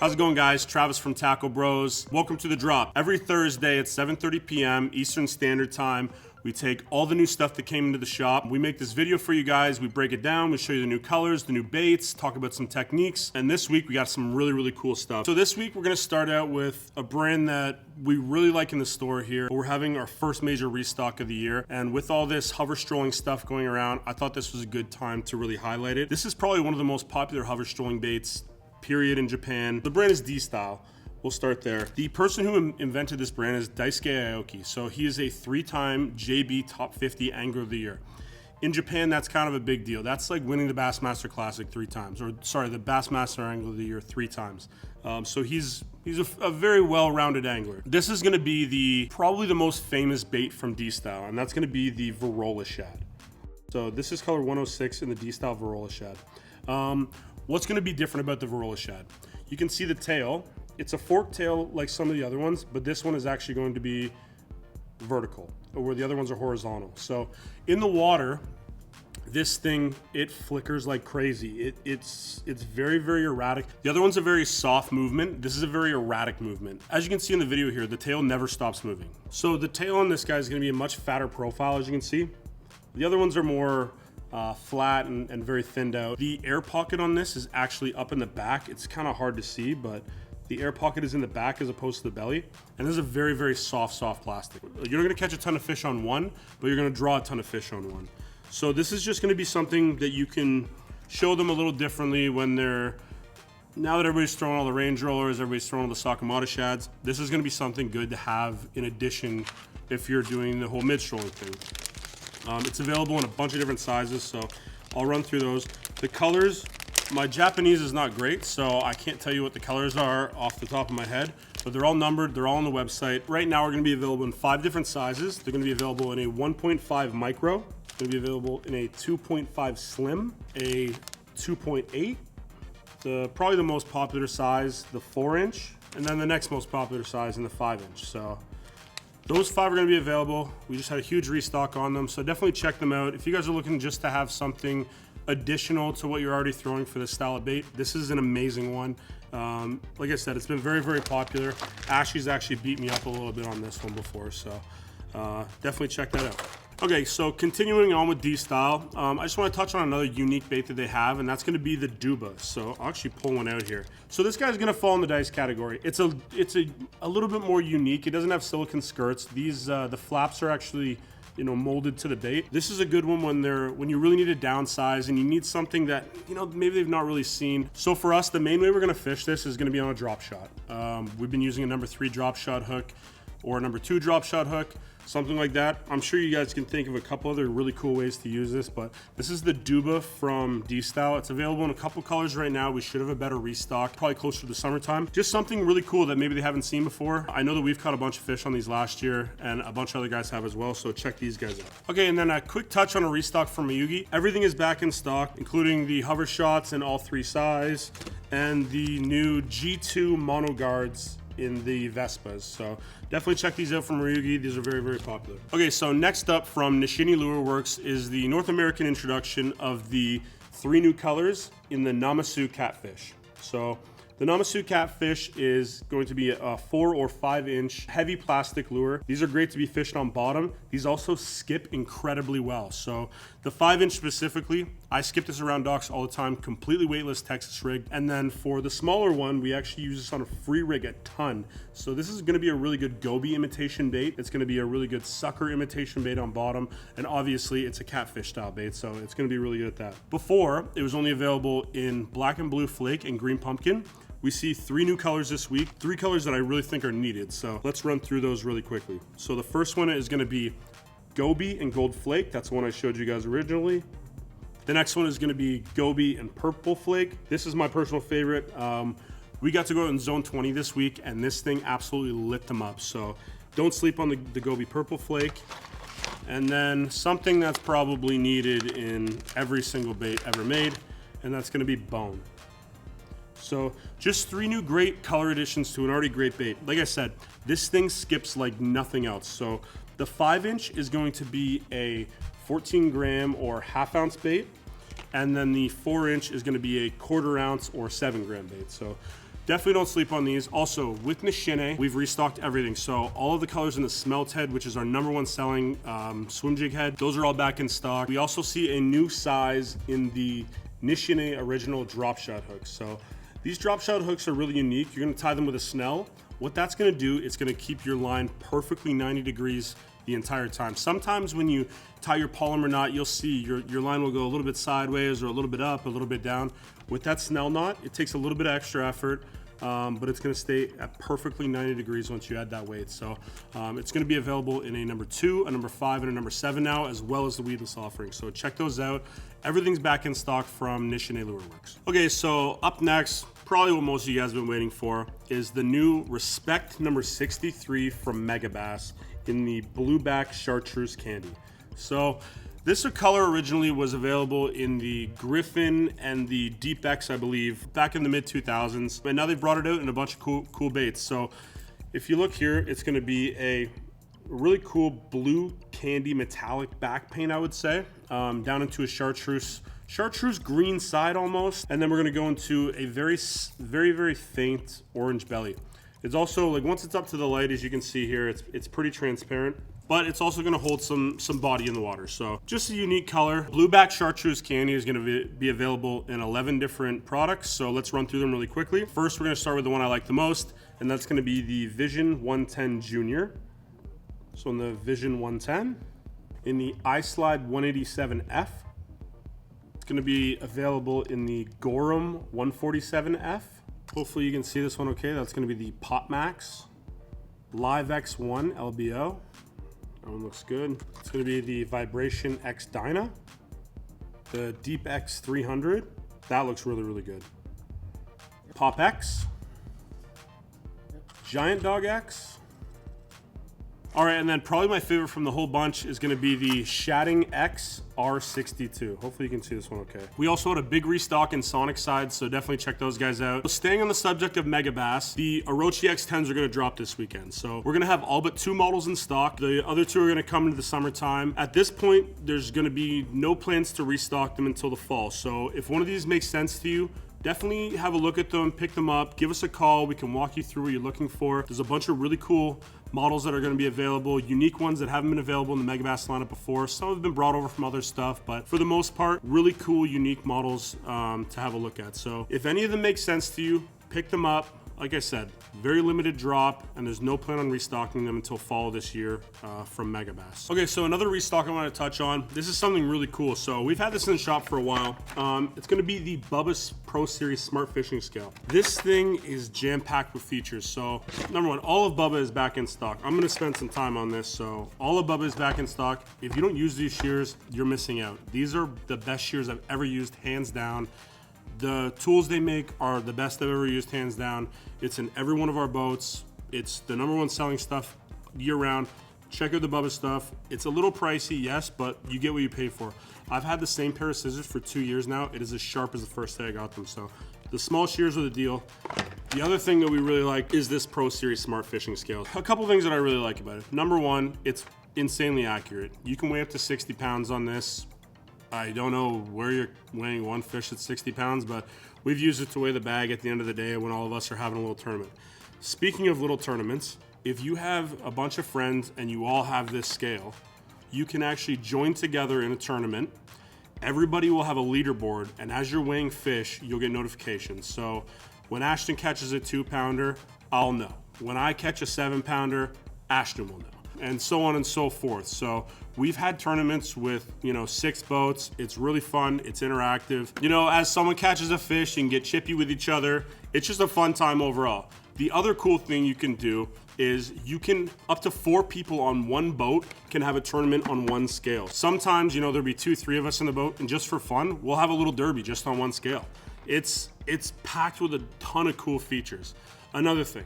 How's it going, guys? Travis from Tackle Bros. Welcome to The Drop. Every Thursday at 7:30 p.m. Eastern Standard Time, we take all the new stuff that came into the shop. We make this video for you guys. We break it down. We show you the new colors, the new baits, talk about some techniques. And this week, we got some really, really cool stuff. So this week, we're gonna start out with a brand that we really like in the store here. We're having our first major restock of the year. And with all this hover strolling stuff going around, I thought this was a good time to really highlight it. This is probably one of the most popular hover strolling baits, period, in Japan. The brand is DStyle. We'll start there. The person who invented this brand is Daisuke Aoki. So he is a 3-time JB Top 50 Angler of the Year. In Japan, that's kind of a big deal. That's like winning the Bassmaster Classic 3 times, or sorry, the Bassmaster Angler of the Year 3 times. So he's a very well-rounded angler. This is gonna be probably the most famous bait from DStyle, and that's gonna be the Vera Shad. So this is color 106 in the DStyle Vera Shad. What's gonna be different about the Vera Shad? You can see the tail. It's a forked tail like some of the other ones, but this one is actually going to be vertical, where the other ones are horizontal. So in the water, this thing, it flickers like crazy. It's very, very erratic. The other one's a very soft movement. This is a very erratic movement. As you can see in the video here, the tail never stops moving. So the tail on this guy is gonna be a much fatter profile, as you can see. The other ones are more flat and very thinned out. The air pocket on this is actually up in the back. It's kind of hard to see, but the air pocket is in the back as opposed to the belly. And this is a very, very soft plastic. You're not gonna catch a ton of fish on one, but you're gonna draw a ton of fish on one. So this is just gonna be something that you can show them a little differently when now that everybody's throwing all the range rollers, everybody's throwing all the Sakamoto shads, this is gonna be something good to have in addition if you're doing the whole mid-strolling thing. It's available in a bunch of different sizes, so I'll run through those. The colors, my Japanese is not great, so I can't tell you what the colors are off the top of my head, but they're all numbered, they're all on the website. Right now, we're gonna be available in 5 different sizes. They're gonna be available in a 1.5 micro, they're gonna be available in a 2.5 slim, a 2.8, probably the most popular size, the 4-inch, and then the next most popular size in the 5-inch. So those 5 are gonna be available. We just had a huge restock on them, so definitely check them out. If you guys are looking just to have something additional to what you're already throwing for this style of bait, this is an amazing one. Like I said, it's been very, very popular. Ashley's actually beat me up a little bit on this one before, so definitely check that out. Okay, so continuing on with DStyle, I just want to touch on another unique bait that they have, and that's going to be the Duba. So I'll actually pull one out here. So this guy's going to fall in the dice category. It's a little bit more unique. It doesn't have silicone skirts. These the flaps are actually molded to the bait. This is a good one when you really need to downsize and you need something that maybe they've not really seen. So for us, the main way we're going to fish this is going to be on a drop shot. We've been using a number 3 drop shot hook or a number 2 drop shot hook, something like that. I'm sure you guys can think of a couple other really cool ways to use this, but this is the Duba from DStyle. It's available in a couple colors right now. We should have a better restock, probably closer to the summertime. Just something really cool that maybe they haven't seen before. I know that we've caught a bunch of fish on these last year, and a bunch of other guys have as well, so check these guys out. Okay, and then a quick touch on a restock from Miyugi. Everything is back in stock, including the hover shots in all 3 sizes, and the new G2 mono guards in the Vespas. So definitely check these out from Ryugi. These are very, very popular. Okay, so next up from Nishine Lure Works is the North American introduction of the 3 new colors in the Namazu catfish. So the Namazu catfish is going to be a 4 or 5-inch heavy plastic lure. These are great to be fished on bottom. These also skip incredibly well. So the 5-inch specifically, I skip this around docks all the time, completely weightless Texas rig. And then for the smaller one, we actually use this on a free rig a ton. So this is gonna be a really good goby imitation bait. It's gonna be a really good sucker imitation bait on bottom. And obviously it's a catfish style bait, so it's gonna be really good at that. Before, it was only available in black and blue flake and green pumpkin. We see 3 new colors this week, 3 colors that I really think are needed. So let's run through those really quickly. So the first one is gonna be Goby and Gold Flake. That's the one I showed you guys originally. The next one is gonna be Goby and Purple Flake. This is my personal favorite. We got to go out in Zone 20 this week, and this thing absolutely lit them up. So don't sleep on the Goby Purple Flake. And then something that's probably needed in every single bait ever made, and that's gonna be Bone. So just 3 new great color additions to an already great bait. Like I said, this thing skips like nothing else. So the 5-inch is going to be a 14 gram or half-ounce bait. And then the 4-inch is going to be a 1/4 ounce or 7 gram bait. So Definitely don't sleep on these. Also, with Nishine, we've restocked everything. So all of the colors in the smelt head, which is our #1 selling swim jig head, those are all back in stock. We also see a new size in the Nishine original drop shot hooks. So these drop shot hooks are really unique. You're gonna tie them with a snell. What that's gonna do, it's gonna keep your line perfectly 90 degrees the entire time. Sometimes when you tie your polymer knot, you'll see your line will go a little bit sideways or a little bit up, a little bit down. With that snell knot, it takes a little bit of extra effort, but it's gonna stay at perfectly 90 degrees once you add that weight. So it's gonna be available in a #2, a #5, and a #7 now, as well as the weedless offering. So check those out. Everything's back in stock from Nishine Lure Works. Okay, so up next, probably what most of you guys have been waiting for, is the new Respect #63 from Megabass in the blueback chartreuse candy. So this color originally was available in the Griffin and the Deep X, I believe, back in the mid-2000s. And now they've brought it out in a bunch of cool baits. So if you look here, it's gonna be a really cool blue candy metallic back paint, I would say, down into a chartreuse green side almost. And then we're gonna go into a very faint orange belly. It's also, like, once it's up to the light, as you can see here, it's pretty transparent, but it's also gonna hold some body in the water. So just a unique color. Blueback chartreuse candy is gonna be available in 11 different products. So let's run through them really quickly. First, we're gonna start with the one I like the most, and that's gonna be the Vision 110 Junior. So in the Vision 110, in the iSlide 187F, it's gonna be available in the Gorham 147F. Hopefully you can see this one okay. That's gonna be the Pop Max Live X1 LBO. That one looks good. It's gonna be the Vibration X Dyna, the Deep X 300. That looks really good. Pop X, Giant Dog X. All right, and then probably my favorite from the whole bunch is gonna be the Shadding X R62. Hopefully you can see this one okay. We also had a big restock in Sonic side, so definitely check those guys out. Staying on the subject of Megabass, the Orochi X10s are gonna drop this weekend. So we're gonna have all but 2 models in stock. The other 2 are gonna come into the summertime. At this point, there's gonna be no plans to restock them until the fall. So if one of these makes sense to you, definitely have a look at them, pick them up, give us a call. We can walk you through what you're looking for. There's a bunch of really cool models that are gonna be available, unique ones that haven't been available in the Megabass lineup before. Some have been brought over from other stuff, but for the most part, really cool, unique models to have a look at. So if any of them make sense to you, pick them up. Like I said, very limited drop, and there's no plan on restocking them until fall this year from Megabass. Okay, so another restock I want to touch on. This is something really cool. So we've had this in the shop for a while. It's going to be the Bubba Pro Series Smart Fishing Scale. This thing is jam-packed with features. So #1, all of Bubba is back in stock. I'm going to spend some time on this. So all of Bubba is back in stock. If you don't use these shears, you're missing out. These are the best shears I've ever used, hands down. The tools they make are the best I've ever used, hands down. It's in every one of our boats. It's the #1 selling stuff year round. Check out the Bubba stuff. It's a little pricey, yes, but you get what you pay for. I've had the same pair of scissors for 2 years now. It is as sharp as the first day I got them. So the small shears are the deal. The other thing that we really like is this Pro Series Smart Fishing Scale. A couple things that I really like about it. #1, it's insanely accurate. You can weigh up to 60 pounds on this. I don't know where you're weighing one fish at 60 pounds, but we've used it to weigh the bag at the end of the day when all of us are having a little tournament. Speaking of little tournaments, if you have a bunch of friends and you all have this scale, you can actually join together in a tournament. Everybody will have a leaderboard, and as you're weighing fish, you'll get notifications. So when Ashton catches a 2-pounder, I'll know. When I catch a 7-pounder, Ashton will know. And so on and so forth. So we've had tournaments with, 6 boats. It's really fun. It's interactive. As someone catches a fish, you can get chippy with each other. It's just a fun time overall. The other cool thing you can do is up to 4 people on one boat can have a tournament on one scale. Sometimes, there'll be 2, 3 of us in the boat, and just for fun, we'll have a little derby just on one scale. It's packed with a ton of cool features. Another thing,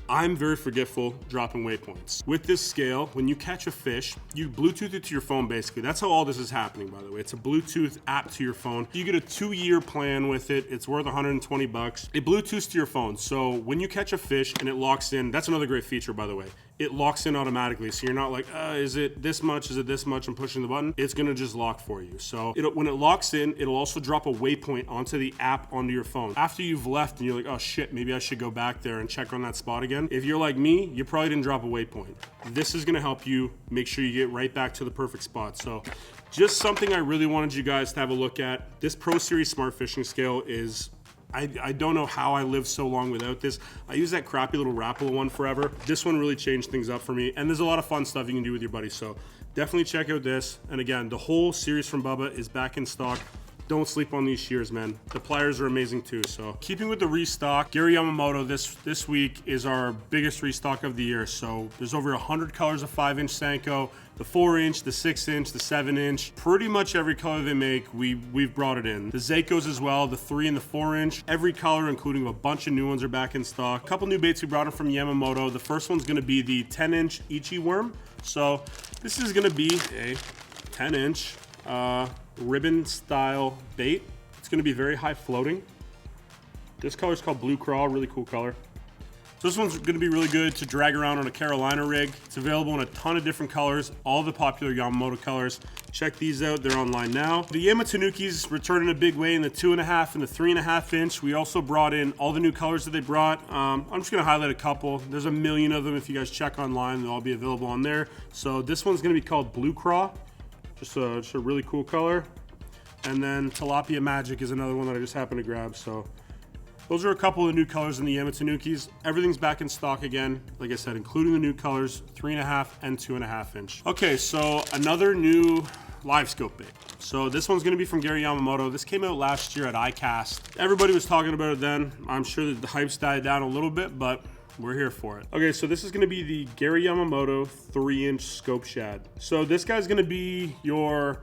I'm very forgetful dropping waypoints. With this scale, when you catch a fish, you Bluetooth it to your phone basically. That's how all this is happening, by the way. It's a Bluetooth app to your phone. You get a 2-year plan with it. It's worth 120 bucks. It Bluetooths to your phone. So when you catch a fish and it locks in, that's another great feature, by the way. It locks in automatically. So you're not like, is it this much? Is it this much? I'm pushing the button. It's gonna just lock for you. So when it locks in, it'll also drop a waypoint onto the app onto your phone. After you've left and you're like, oh shit, maybe I should go back there and check on that spot again. If you're like me, you probably didn't drop a waypoint. This is gonna help you make sure you get right back to the perfect spot. So just something I really wanted you guys to have a look at. This Pro Series Smart Fishing Scale is, I don't know how I lived so long without this. I used that crappy little Rapala one forever. This one really changed things up for me. And there's a lot of fun stuff you can do with your buddies. So definitely check out this. And again, the whole series from Bubba is back in stock. Don't sleep on these shears, man. The pliers are amazing too. So keeping with the restock, Gary Yamamoto this week is our biggest restock of the year. So there's over 100 colors of 5-inch Senko, the 4-inch, the 6-inch, the 7-inch. Pretty much every color they make, we've brought it in. The Zeikos as well, the 3 and the 4-inch. Every color, including a bunch of new ones, are back in stock. A couple new baits we brought in from Yamamoto. The first one's gonna be the 10-inch Ichi worm. So this is gonna be a 10-inch ribbon style bait. It's going to be very high floating. This color is called Blue Crawl, really cool color. So this one's going to be really good to drag around on a Carolina rig. It's available in a ton of different colors, all the popular Yamamoto colors. Check these out, they're online now. The Yamatanuki's returned in a big way in the 2.5 and the 3.5 inch. We also brought in all the new colors that they brought. I'm just going to highlight a couple. There's a million of them. If you guys check online, they'll all be available on there. So this one's going to be called Blue Crawl. Just a really cool color. And then Tilapia Magic is another one that I just happened to grab. So those are a couple of the new colors in the Yamatanukis. Everything's back in stock again, like I said, including the new colors, 3.5 and 2.5 inch. Okay, so another new live scope bait. So this one's gonna be from Gary Yamamoto. This came out last year at iCast. Everybody was talking about it then. I'm sure that the hype's died down a little bit, but we're here for it. Okay, so this is gonna be the Gary Yamamoto 3-inch scope shad. So this guy's gonna be your,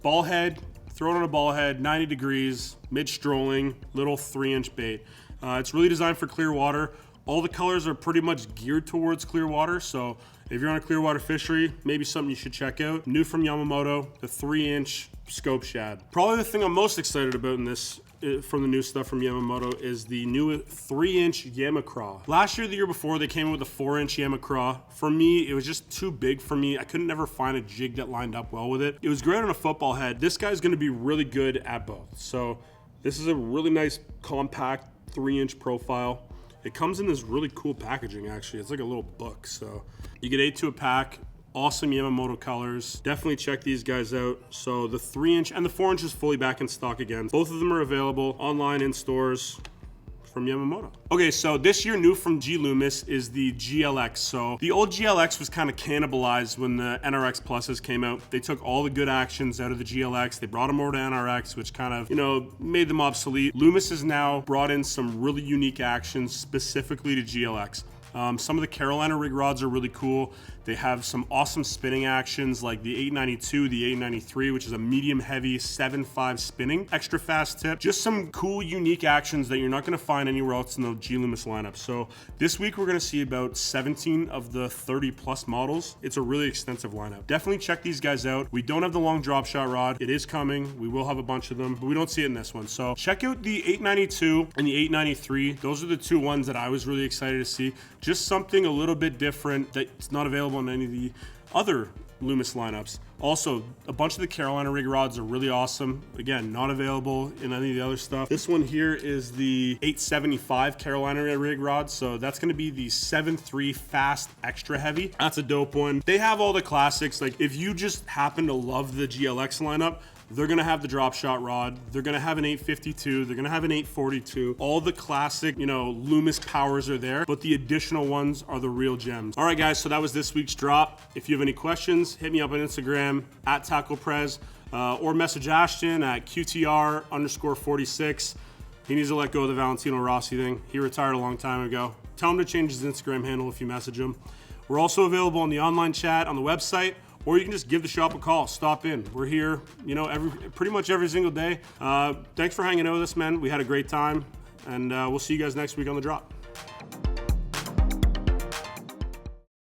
ball head, throw it on a ball head, 90 degrees, mid-strolling, little 3-inch bait. It's really designed for clear water. All the colors are pretty much geared towards clear water, so if you're on a clear water fishery, maybe something you should check out. New from Yamamoto, the 3-inch scope shad. Probably the thing I'm most excited about in this from the new stuff from Yamamoto is the new 3-inch Yamakra. Last year, the year before, they came in with a 4-inch Yamakra. For me, it was just too big for me. I couldn't ever find a jig that lined up well with it. It was great on a football head. This guy's gonna be really good at both. So this is a really nice compact 3-inch profile. It comes in this really cool packaging, actually. It's like a little book. So you get 8 to a pack. Awesome Yamamoto colors. Definitely check these guys out. So the 3-inch and the 4-inch is fully back in stock again. Both of them are available online in stores from Yamamoto. Okay, so this year new from G Loomis is the GLX. So the old GLX was kind of cannibalized when the NRX Pluses came out. They took all the good actions out of the GLX. They brought them over to NRX, which kind of, made them obsolete. Loomis has now brought in some really unique actions specifically to GLX. Some of the Carolina rig rods are really cool. They have some awesome spinning actions like the 892, the 893, which is a medium heavy 7.5 spinning, extra fast tip. Just some cool, unique actions that you're not gonna find anywhere else in the G Loomis lineup. So this week we're gonna see about 17 of the 30 plus models. It's a really extensive lineup. Definitely check these guys out. We don't have the long drop shot rod. It is coming. We will have a bunch of them, but we don't see it in this one. So check out the 892 and the 893. Those are the two ones that I was really excited to see. Just something a little bit different that's not available in any of the other Loomis lineups. Also, a bunch of the Carolina rig rods are really awesome. Again, not available in any of the other stuff. This one here is the 875 Carolina rig rod. So that's gonna be the 7.3 fast extra heavy. That's a dope one. They have all the classics. Like if you just happen to love the GLX lineup, they're gonna have the drop shot rod. They're gonna have an 852. They're gonna have an 842. All the classic, Loomis powers are there, but the additional ones are the real gems. All right, guys, so that was this week's drop. If you have any questions, hit me up on Instagram at TacoPrez or message Ashton at QTR_46. He needs to let go of the Valentino Rossi thing. He retired a long time ago. Tell him to change his Instagram handle if you message him. We're also available on the online chat on the website, or you can just give the shop a call. Stop in. We're here, pretty much every single day. Thanks for hanging out with us, man. We had a great time, and we'll see you guys next week on The Drop.